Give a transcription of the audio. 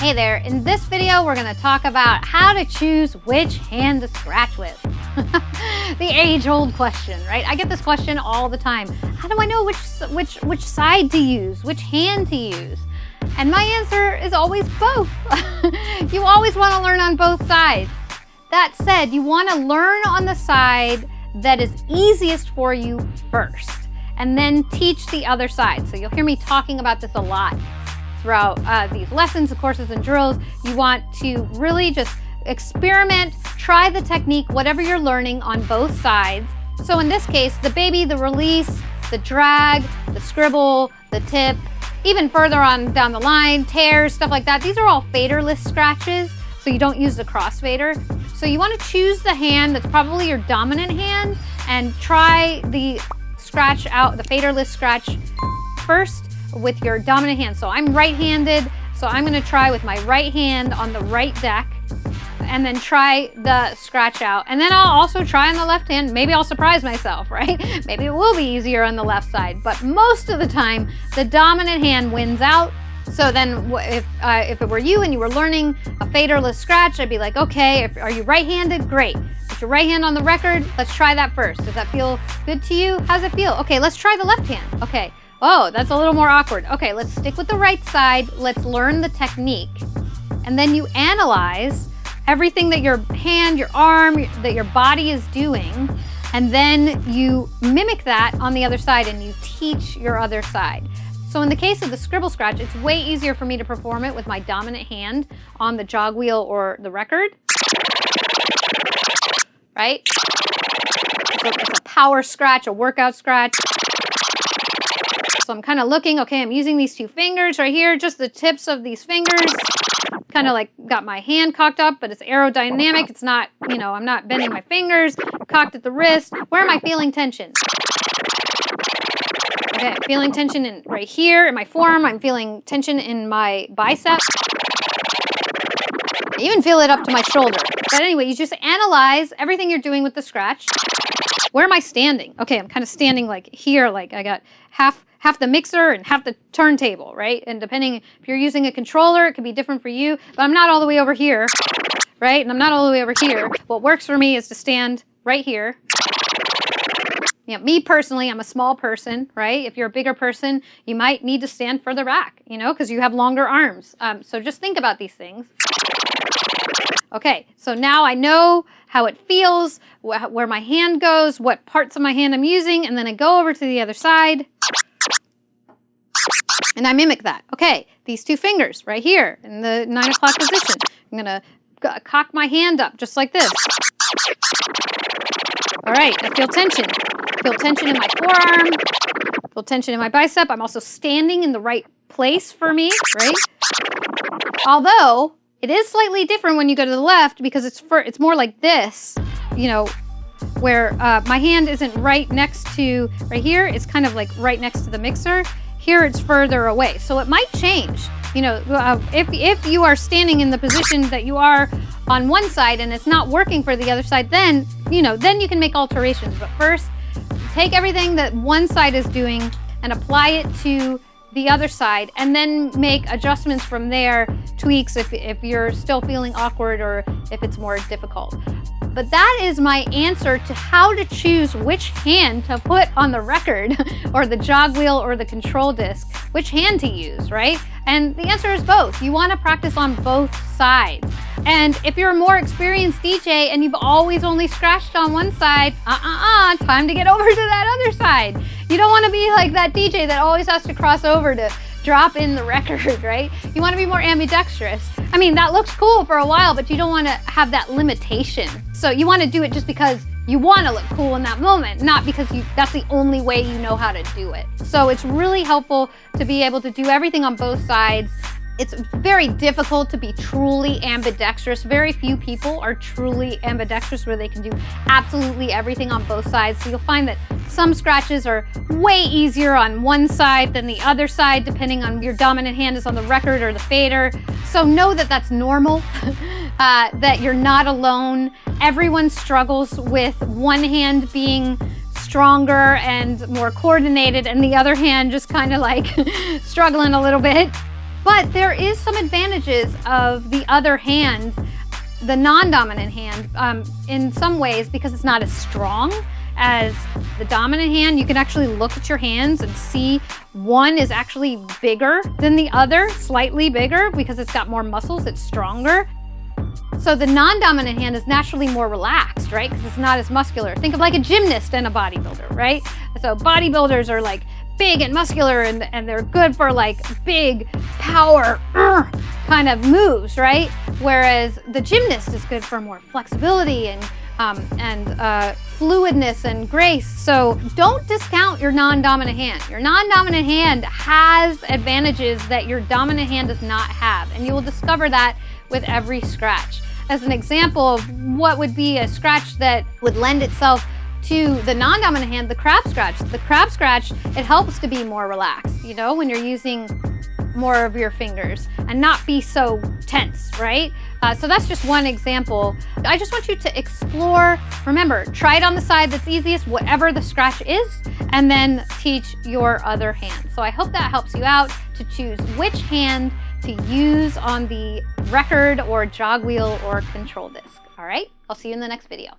Hey there, in this video we're going to talk about how to choose which hand to scratch with. The age-old question, right? I get this question all the time. How do I know which side to use, which hand to use? And my answer is always both. You always want to learn on both sides. That said, you want to learn on the side that is easiest for you first, and then teach the other side. So you'll hear me talking about this a lot throughout these lessons, courses, and drills. You want to really just experiment, try the technique, whatever you're learning on both sides. So in this case, the baby, the release, the drag, the scribble, the tip, even further on down the line, tears, stuff like that. These are all faderless scratches, so you don't use the crossfader. So you want to choose the hand that's probably your dominant hand and try the scratch out, the faderless scratch first with your dominant hand. So I'm right-handed, so I'm going to try with my right hand on the right deck and then try the scratch out. And then I'll also try on the left hand. Maybe I'll surprise myself, right? Maybe it will be easier on the left side, but most of the time the dominant hand wins out. So then if it were you and you were learning a faderless scratch, I'd be like, okay, are you right-handed? Great. Put your right hand on the record. Let's try that first. Does that feel good to you? How's it feel? Okay, let's try the left hand. Okay. Oh, that's a little more awkward. Okay, let's stick with the right side. Let's learn the technique. And then you analyze everything that your hand, your arm, that your body is doing. And then you mimic that on the other side and you teach your other side. So in the case of the scribble scratch, it's way easier for me to perform it with my dominant hand on the jog wheel or the record, right? It's a power scratch, a workout scratch. So I'm kind of looking, okay, I'm using these two fingers right here, just the tips of these fingers. Kind of like got my hand cocked up, but it's aerodynamic. It's not, I'm not bending my fingers, cocked at the wrist. Where am I feeling tension? Okay, feeling tension in right here in my forearm. I'm feeling tension in my bicep. I even feel it up to my shoulder. But anyway, you just analyze everything you're doing with the scratch. Where am I standing? Okay, I'm kind of standing like here, like I got half the mixer and half the turntable, right? And depending if you're using a controller, it could be different for you, but I'm not all the way over here, right? And I'm not all the way over here. What works for me is to stand right here. Me personally, I'm a small person, right? If you're a bigger person, you might need to stand further back, because you have longer arms. So just think about these things. Okay, so now I know how it feels, where my hand goes, what parts of my hand I'm using, and then I go over to the other side. And I mimic that. Okay, these two fingers right here in the 9 o'clock position. I'm going to cock my hand up just like this. All right, I feel tension. Feel tension in my forearm. Feel tension in my bicep. I'm also standing in the right place for me, right? Although it is slightly different when you go to the left because it's more like this, where my hand isn't right next to, right here, it's kind of like right next to the mixer. Here it's further away. So it might change. If you are standing in the position that you are on one side and it's not working for the other side, then you can make alterations. But first, take everything that one side is doing and apply it to the other side, and then make adjustments from there, tweaks if you're still feeling awkward or if it's more difficult. But that is my answer to how to choose which hand to put on the record or the jog wheel or the control disc, which hand to use, right? And the answer is both. You want to practice on both sides. And if you're a more experienced DJ and you've always only scratched on one side, time to get over to that other side. You don't want to be like that DJ that always has to cross over to drop in the record, right? You want to be more ambidextrous. I mean, that looks cool for a while, but you don't want to have that limitation. So you want to do it just because you want to look cool in that moment, not because that's the only way you know how to do it. So it's really helpful to be able to do everything on both sides. It's very difficult to be truly ambidextrous. Very few people are truly ambidextrous where they can do absolutely everything on both sides. So you'll find that some scratches are way easier on one side than the other side, depending on your dominant hand is on the record or the fader. So know that that's normal, that you're not alone. Everyone struggles with one hand being stronger and more coordinated and the other hand just kind of like struggling a little bit. But there is some advantages of the other hand, the non-dominant hand, in some ways, because it's not as strong as the dominant hand. You can actually look at your hands and see one is actually bigger than the other, slightly bigger, because it's got more muscles, it's stronger. So the non-dominant hand is naturally more relaxed, right? Because it's not as muscular. Think of like a gymnast and a bodybuilder, right? So bodybuilders are like big and muscular, and they're good for like big power kind of moves, right? Whereas the gymnast is good for more flexibility and fluidness and grace. So don't discount your non-dominant hand. Your non-dominant hand has advantages that your dominant hand does not have, and you will discover that with every scratch. As an example of what would be a scratch that would lend itself to the non-dominant hand, the crab scratch. The crab scratch, it helps to be more relaxed, you know, when you're using more of your fingers and not be so tense, right? So that's just one example. I just want you to explore. Remember, try it on the side that's easiest, whatever the scratch is, and then teach your other hand. So I hope that helps you out to choose which hand to use on the record or jog wheel or control disc. All right, I'll see you in the next video.